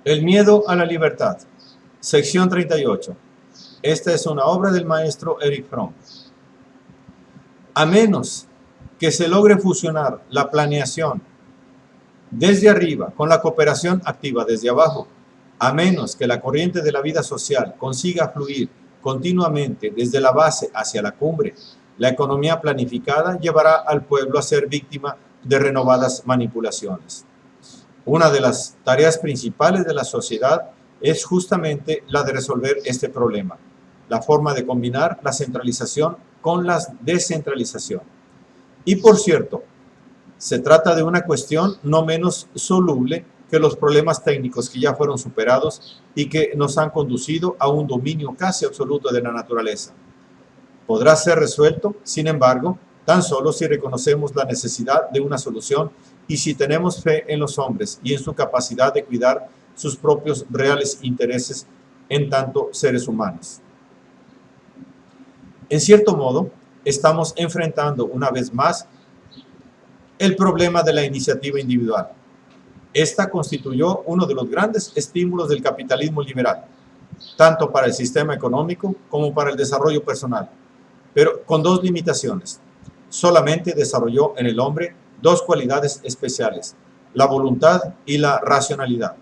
El miedo a la libertad. Sección 38. Esta es una obra del maestro Erich Fromm. A menos que se logre fusionar la planeación desde arriba con la cooperación activa desde abajo, a menos que la corriente de la vida social consiga fluir continuamente desde la base hacia la cumbre, la economía planificada llevará al pueblo a ser víctima de renovadas manipulaciones. Una de las tareas principales de la sociedad es justamente la de resolver este problema, la forma de combinar la centralización con la descentralización. Y por cierto, se trata de una cuestión no menos soluble que los problemas técnicos que ya fueron superados y que nos han conducido a un dominio casi absoluto de la naturaleza. Podrá ser resuelto, sin embargo, tan solo si reconocemos la necesidad de una solución y si tenemos fe en los hombres y en su capacidad de cuidar sus propios reales intereses en tanto seres humanos. En cierto modo, estamos enfrentando una vez más el problema de la iniciativa individual. Esta constituyó uno de los grandes estímulos del capitalismo liberal, tanto para el sistema económico como para el desarrollo personal, pero con dos limitaciones. Solamente desarrolló en el hombre dos cualidades especiales, la voluntad y la racionalidad,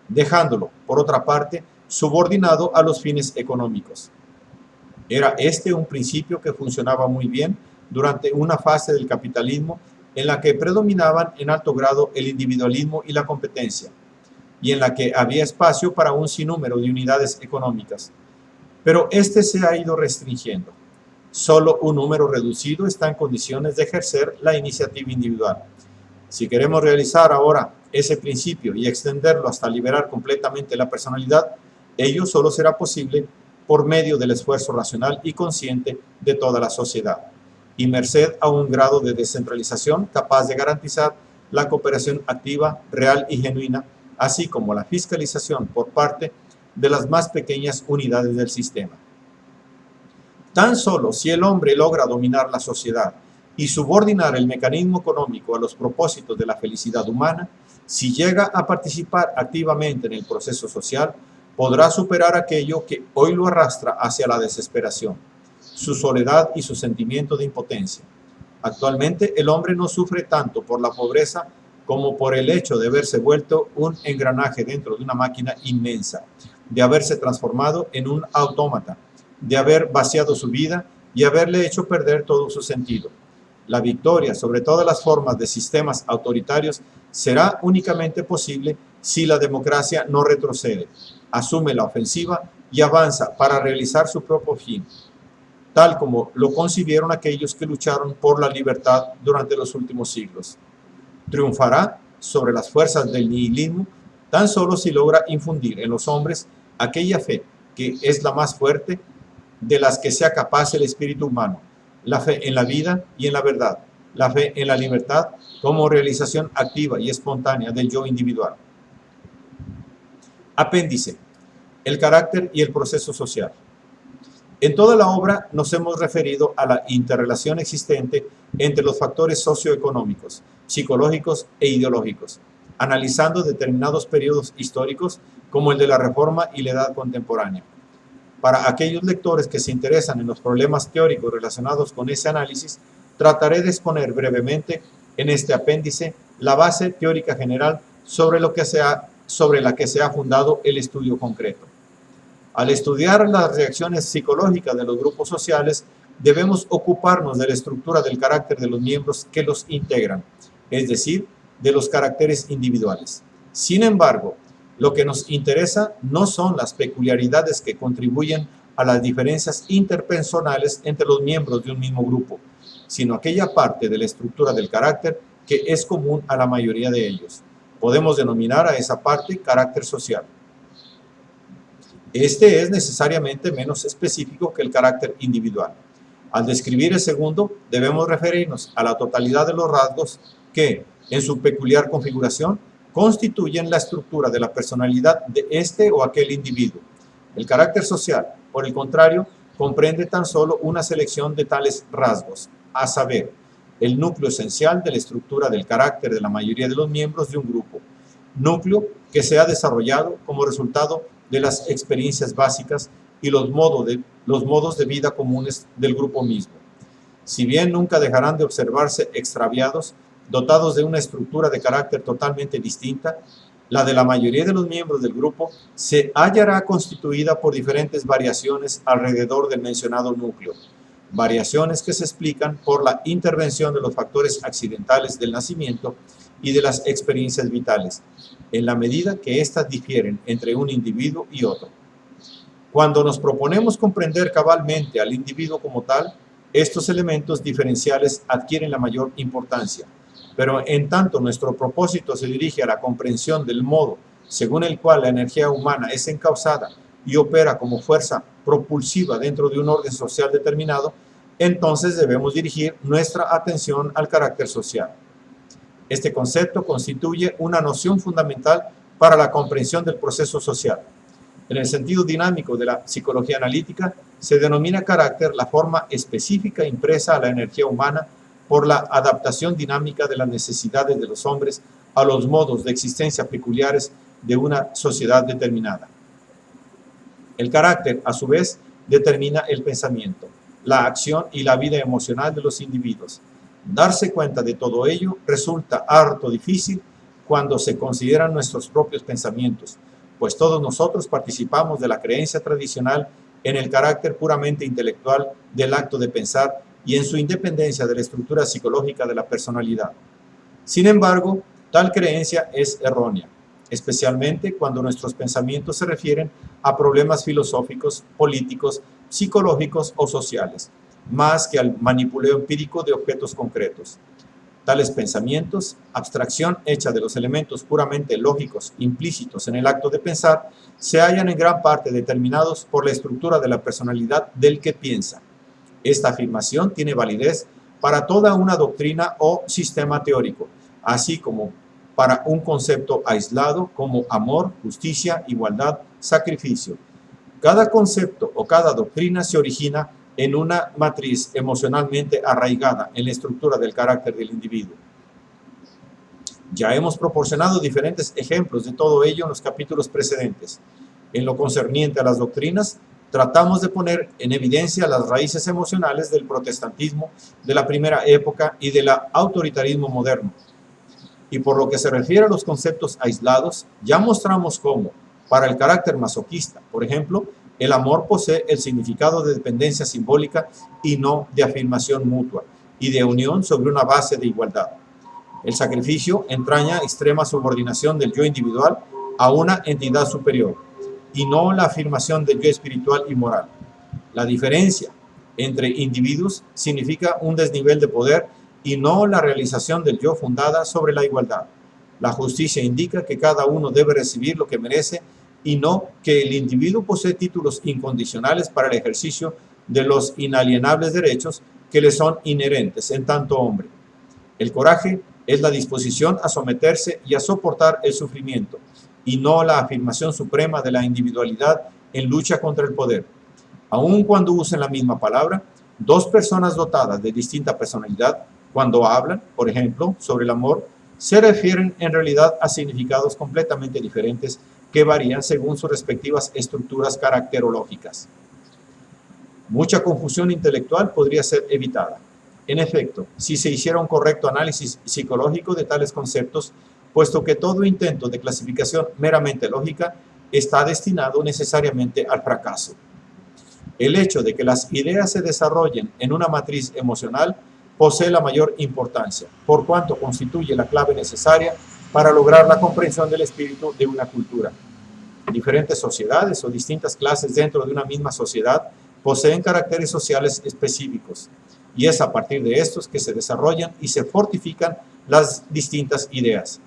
dejándolo, por otra parte, subordinado a los fines económicos. Era este un principio que funcionaba muy bien durante una fase del capitalismo en la que predominaban en alto grado el individualismo y la competencia, y en la que había espacio para un sinnúmero de unidades económicas. Pero este se ha ido restringiendo. Solo un número reducido está en condiciones de ejercer la iniciativa individual. Si queremos realizar ahora ese principio y extenderlo hasta liberar completamente la personalidad, ello solo será posible por medio del esfuerzo racional y consciente de toda la sociedad, y merced a un grado de descentralización capaz de garantizar la cooperación activa, real y genuina, así como la fiscalización por parte de las más pequeñas unidades del sistema. Tan solo si el hombre logra dominar la sociedad y subordinar el mecanismo económico a los propósitos de la felicidad humana, si llega a participar activamente en el proceso social, podrá superar aquello que hoy lo arrastra hacia la desesperación, su soledad y su sentimiento de impotencia. Actualmente el hombre no sufre tanto por la pobreza como por el hecho de haberse vuelto un engranaje dentro de una máquina inmensa, de haberse transformado en un autómata, de haber vaciado su vida y haberle hecho perder todo su sentido. La victoria sobre todas las formas de sistemas autoritarios será únicamente posible si la democracia no retrocede, asume la ofensiva y avanza para realizar su propio fin, tal como lo concibieron aquellos que lucharon por la libertad durante los últimos siglos. Triunfará sobre las fuerzas del nihilismo tan solo si logra infundir en los hombres aquella fe que es la más fuerte de las que sea capaz el espíritu humano, la fe en la vida y en la verdad, la fe en la libertad como realización activa y espontánea del yo individual. Apéndice: el carácter y el proceso social. En toda la obra nos hemos referido a la interrelación existente entre los factores socioeconómicos, psicológicos e ideológicos, analizando determinados periodos históricos como el de la Reforma y la Edad Contemporánea. Para aquellos lectores que se interesan en los problemas teóricos relacionados con ese análisis, trataré de exponer brevemente en este apéndice la base teórica general sobre la que se ha fundado el estudio concreto. Al estudiar las reacciones psicológicas de los grupos sociales, debemos ocuparnos de la estructura del carácter de los miembros que los integran, es decir, de los caracteres individuales. Sin embargo, lo que nos interesa no son las peculiaridades que contribuyen a las diferencias interpersonales entre los miembros de un mismo grupo, sino aquella parte de la estructura del carácter que es común a la mayoría de ellos. Podemos denominar a esa parte carácter social. Este es necesariamente menos específico que el carácter individual. Al describir el segundo, debemos referirnos a la totalidad de los rasgos que, en su peculiar configuración, constituyen la estructura de la personalidad de este o aquel individuo. El carácter social, por el contrario, comprende tan solo una selección de tales rasgos, a saber, el núcleo esencial de la estructura del carácter de la mayoría de los miembros de un grupo, núcleo que se ha desarrollado como resultado de las experiencias básicas y los modos de vida comunes del grupo mismo. Si bien nunca dejarán de observarse extraviados, dotados de una estructura de carácter totalmente distinta, la de la mayoría de los miembros del grupo se hallará constituida por diferentes variaciones alrededor del mencionado núcleo, variaciones que se explican por la intervención de los factores accidentales del nacimiento y de las experiencias vitales, en la medida que éstas difieren entre un individuo y otro. Cuando nos proponemos comprender cabalmente al individuo como tal, estos elementos diferenciales adquieren la mayor importancia, pero en tanto nuestro propósito se dirige a la comprensión del modo según el cual la energía humana es encauzada y opera como fuerza propulsiva dentro de un orden social determinado, entonces debemos dirigir nuestra atención al carácter social. Este concepto constituye una noción fundamental para la comprensión del proceso social. En el sentido dinámico de la psicología analítica, se denomina carácter la forma específica impresa a la energía humana por la adaptación dinámica de las necesidades de los hombres a los modos de existencia peculiares de una sociedad determinada. El carácter, a su vez, determina el pensamiento, la acción y la vida emocional de los individuos. Darse cuenta de todo ello resulta harto difícil cuando se consideran nuestros propios pensamientos, pues todos nosotros participamos de la creencia tradicional en el carácter puramente intelectual del acto de pensar y en su independencia de la estructura psicológica de la personalidad. Sin embargo, tal creencia es errónea, especialmente cuando nuestros pensamientos se refieren a problemas filosóficos, políticos, psicológicos o sociales, más que al manipuleo empírico de objetos concretos. Tales pensamientos, abstracción hecha de los elementos puramente lógicos implícitos en el acto de pensar, se hallan en gran parte determinados por la estructura de la personalidad del que piensa. Esta afirmación tiene validez para toda una doctrina o sistema teórico, así como para un concepto aislado como amor, justicia, igualdad, sacrificio. Cada concepto o cada doctrina se origina en una matriz emocionalmente arraigada en la estructura del carácter del individuo. Ya hemos proporcionado diferentes ejemplos de todo ello en los capítulos precedentes. En lo concerniente a las doctrinas, tratamos de poner en evidencia las raíces emocionales del protestantismo de la primera época y del autoritarismo moderno. Y por lo que se refiere a los conceptos aislados, ya mostramos cómo, para el carácter masoquista, por ejemplo, el amor posee el significado de dependencia simbólica y no de afirmación mutua y de unión sobre una base de igualdad. El sacrificio entraña extrema subordinación del yo individual a una entidad superior y no la afirmación del yo espiritual y moral. La diferencia entre individuos significa un desnivel de poder y no la realización del yo fundada sobre la igualdad. La justicia indica que cada uno debe recibir lo que merece y no que el individuo posee títulos incondicionales para el ejercicio de los inalienables derechos que le son inherentes en tanto hombre. El coraje es la disposición a someterse y a soportar el sufrimiento, y no la afirmación suprema de la individualidad en lucha contra el poder. Aun cuando usen la misma palabra, dos personas dotadas de distinta personalidad, cuando hablan, por ejemplo, sobre el amor, se refieren en realidad a significados completamente diferentes que varían según sus respectivas estructuras caracterológicas. Mucha confusión intelectual podría ser evitada. En efecto, si se hiciera un correcto análisis psicológico de tales conceptos, puesto que todo intento de clasificación meramente lógica está destinado necesariamente al fracaso. El hecho de que las ideas se desarrollen en una matriz emocional posee la mayor importancia, por cuanto constituye la clave necesaria para lograr la comprensión del espíritu de una cultura. Diferentes sociedades o distintas clases dentro de una misma sociedad poseen caracteres sociales específicos, y es a partir de estos que se desarrollan y se fortifican las distintas ideas.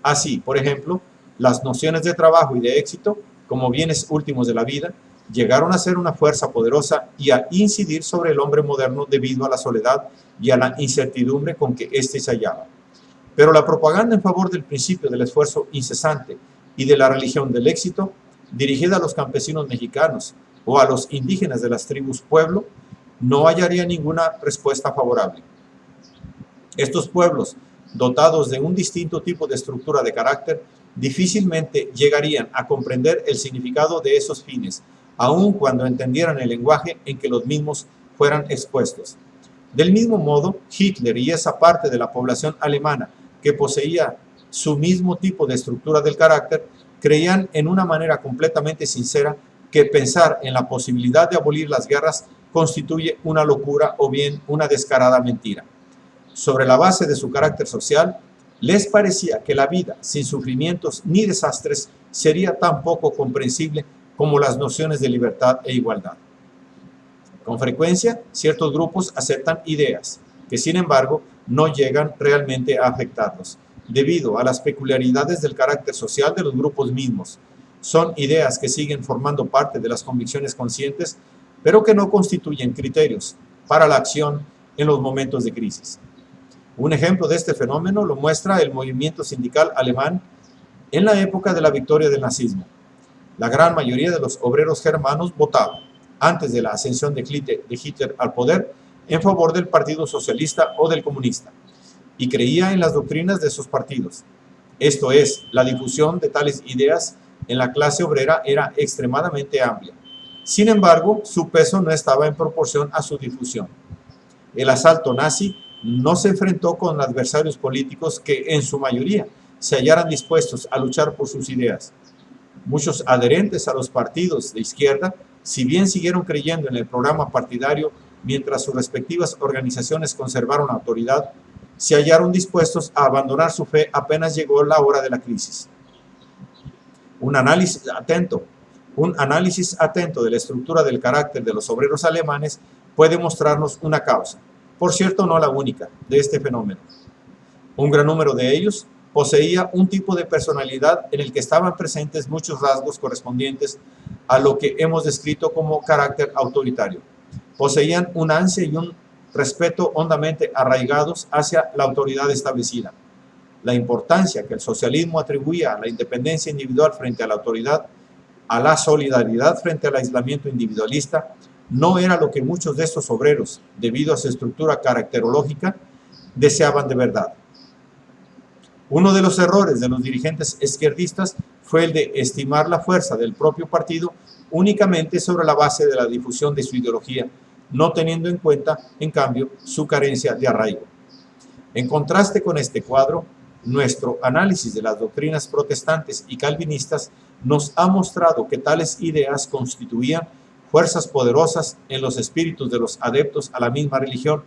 Así, por ejemplo, las nociones de trabajo y de éxito, como bienes últimos de la vida, llegaron a ser una fuerza poderosa y a incidir sobre el hombre moderno debido a la soledad y a la incertidumbre con que éste se hallaba. Pero la propaganda en favor del principio del esfuerzo incesante y de la religión del éxito, dirigida a los campesinos mexicanos o a los indígenas de las tribus pueblo, no hallaría ninguna respuesta favorable. Estos pueblos, dotados de un distinto tipo de estructura de carácter, difícilmente llegarían a comprender el significado de esos fines, aun cuando entendieran el lenguaje en que los mismos fueran expuestos. Del mismo modo, Hitler y esa parte de la población alemana que poseía su mismo tipo de estructura del carácter, creían en una manera completamente sincera que pensar en la posibilidad de abolir las guerras constituye una locura o bien una descarada mentira. Sobre la base de su carácter social, les parecía que la vida sin sufrimientos ni desastres sería tan poco comprensible como las nociones de libertad e igualdad. Con frecuencia, ciertos grupos aceptan ideas que, sin embargo, no llegan realmente a afectarlos, debido a las peculiaridades del carácter social de los grupos mismos. Son ideas que siguen formando parte de las convicciones conscientes, pero que no constituyen criterios para la acción en los momentos de crisis. Un ejemplo de este fenómeno lo muestra el movimiento sindical alemán en la época de la victoria del nazismo. La gran mayoría de los obreros germanos votaba, antes de la ascensión de Hitler al poder, en favor del Partido Socialista o del Comunista, y creía en las doctrinas de esos partidos. Esto es, la difusión de tales ideas en la clase obrera era extremadamente amplia. Sin embargo, su peso no estaba en proporción a su difusión. El asalto nazi no se enfrentó con adversarios políticos que, en su mayoría, se hallaran dispuestos a luchar por sus ideas. Muchos adherentes a los partidos de izquierda, si bien siguieron creyendo en el programa partidario mientras sus respectivas organizaciones conservaron autoridad, se hallaron dispuestos a abandonar su fe apenas llegó la hora de la crisis. Un análisis atento de la estructura del carácter de los obreros alemanes puede mostrarnos una causa, por cierto no la única, de este fenómeno. Un gran número de ellos poseía un tipo de personalidad en el que estaban presentes muchos rasgos correspondientes a lo que hemos descrito como carácter autoritario. Poseían un ansia y un respeto hondamente arraigados hacia la autoridad establecida. La importancia que el socialismo atribuía a la independencia individual frente a la autoridad, a la solidaridad frente al aislamiento individualista, no era lo que muchos de estos obreros, debido a su estructura caracterológica, deseaban de verdad. Uno de los errores de los dirigentes izquierdistas fue el de estimar la fuerza del propio partido únicamente sobre la base de la difusión de su ideología, no teniendo en cuenta, en cambio, su carencia de arraigo. En contraste con este cuadro, nuestro análisis de las doctrinas protestantes y calvinistas nos ha mostrado que tales ideas constituían fuerzas poderosas en los espíritus de los adeptos a la misma religión,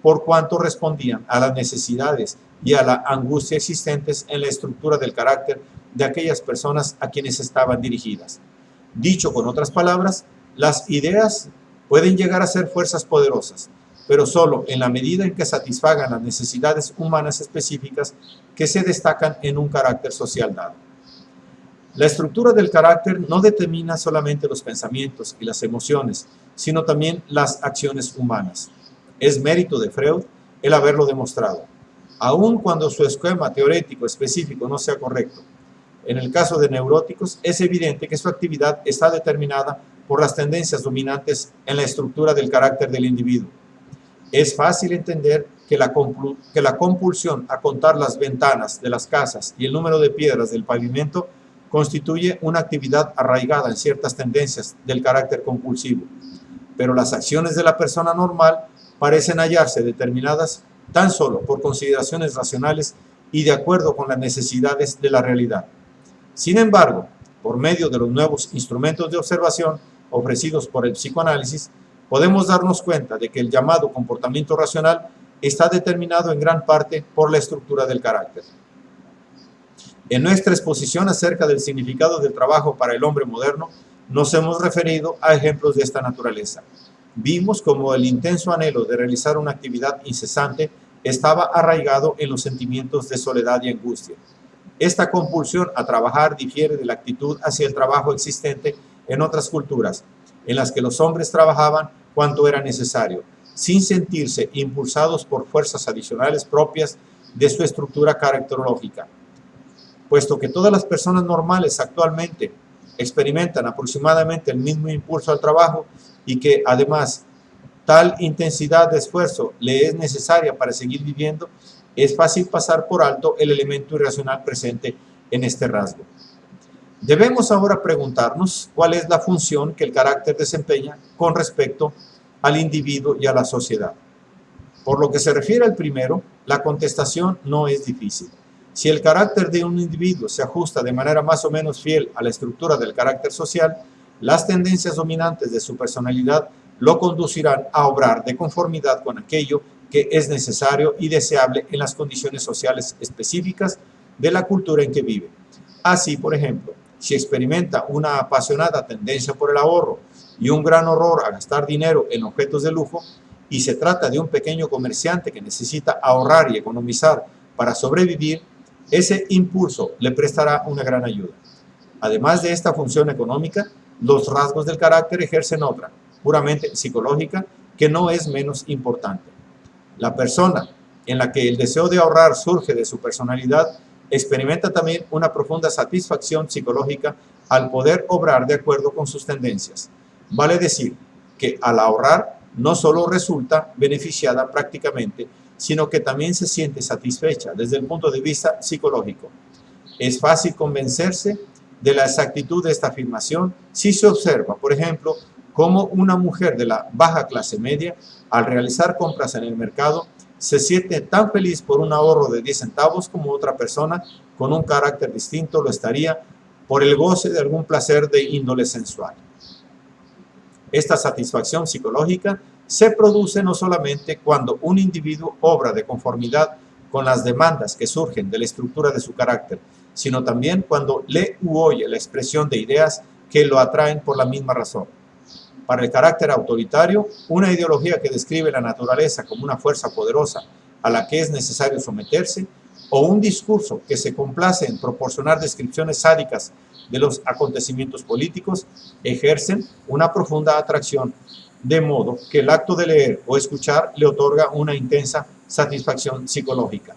por cuanto respondían a las necesidades y a la angustia existentes en la estructura del carácter de aquellas personas a quienes estaban dirigidas. Dicho con otras palabras, las ideas pueden llegar a ser fuerzas poderosas, pero solo en la medida en que satisfagan las necesidades humanas específicas que se destacan en un carácter social dado. La estructura del carácter no determina solamente los pensamientos y las emociones, sino también las acciones humanas. Es mérito de Freud el haberlo demostrado, aun cuando su esquema teórico específico no sea correcto. En el caso de neuróticos, es evidente que su actividad está determinada por las tendencias dominantes en la estructura del carácter del individuo. Es fácil entender que la compulsión a contar las ventanas de las casas y el número de piedras del pavimento constituye una actividad arraigada en ciertas tendencias del carácter compulsivo, pero las acciones de la persona normal parecen hallarse determinadas tan solo por consideraciones racionales y de acuerdo con las necesidades de la realidad. Sin embargo, por medio de los nuevos instrumentos de observación ofrecidos por el psicoanálisis, podemos darnos cuenta de que el llamado comportamiento racional está determinado en gran parte por la estructura del carácter. En nuestra exposición acerca del significado del trabajo para el hombre moderno, nos hemos referido a ejemplos de esta naturaleza. Vimos cómo el intenso anhelo de realizar una actividad incesante estaba arraigado en los sentimientos de soledad y angustia. Esta compulsión a trabajar difiere de la actitud hacia el trabajo existente en otras culturas, en las que los hombres trabajaban cuanto era necesario, sin sentirse impulsados por fuerzas adicionales propias de su estructura caracterológica. Puesto que todas las personas normales actualmente experimentan aproximadamente el mismo impulso al trabajo y que además tal intensidad de esfuerzo le es necesaria para seguir viviendo, es fácil pasar por alto el elemento irracional presente en este rasgo. Debemos ahora preguntarnos cuál es la función que el carácter desempeña con respecto al individuo y a la sociedad. Por lo que se refiere al primero, la contestación no es difícil. Si el carácter de un individuo se ajusta de manera más o menos fiel a la estructura del carácter social, las tendencias dominantes de su personalidad lo conducirán a obrar de conformidad con aquello que es necesario y deseable en las condiciones sociales específicas de la cultura en que vive. Así, por ejemplo, si experimenta una apasionada tendencia por el ahorro y un gran horror a gastar dinero en objetos de lujo, y se trata de un pequeño comerciante que necesita ahorrar y economizar para sobrevivir, ese impulso le prestará una gran ayuda. Además de esta función económica, los rasgos del carácter ejercen otra, puramente psicológica, que no es menos importante. La persona en la que el deseo de ahorrar surge de su personalidad experimenta también una profunda satisfacción psicológica al poder obrar de acuerdo con sus tendencias. Vale decir que al ahorrar no solo resulta beneficiada prácticamente, sino que también se siente satisfecha desde el punto de vista psicológico. Es fácil convencerse de la exactitud de esta afirmación si se observa, por ejemplo, cómo una mujer de la baja clase media, al realizar compras en el mercado, se siente tan feliz por un ahorro de 10 centavos como otra persona con un carácter distinto lo estaría por el goce de algún placer de índole sensual. Esta satisfacción psicológica se produce no solamente cuando un individuo obra de conformidad con las demandas que surgen de la estructura de su carácter, sino también cuando lee u oye la expresión de ideas que lo atraen por la misma razón. Para el carácter autoritario, una ideología que describe la naturaleza como una fuerza poderosa a la que es necesario someterse, o un discurso que se complace en proporcionar descripciones sádicas de los acontecimientos políticos, ejercen una profunda atracción, de modo que el acto de leer o escuchar le otorga una intensa satisfacción psicológica.